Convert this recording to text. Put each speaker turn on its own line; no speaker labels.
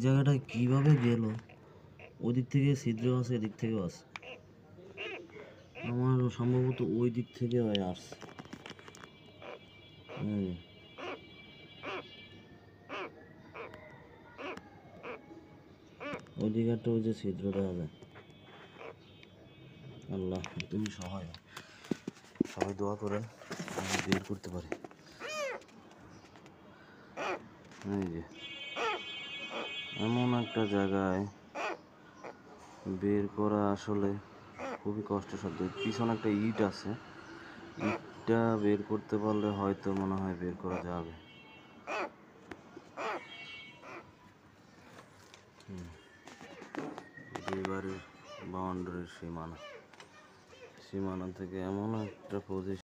জায়গাটায় কিভাবে গেল? ওদিক থেকে ছিদ্র আছে, এদিক থেকেও আছে। আমার সম্ভবত ওই দিক থেকে আসছে। ওই দিকে একটা ওই যে ছিদ্র দেখা যায়। আল্লাহ তুমি সহায়, সবাই দোয়া করেন আমি বের করতে পারি। এই যে এমন একটা জায়গায় বের করা আসলে খুবই কষ্টসাধ্য। পিছনে একটা ইট আছে, ইটটা বের করতে পারলে হয়তো মনে হয় বের করা যাবে। এবারের বাউন্ডারির সীমানা থেকে এমন একটা পজিশন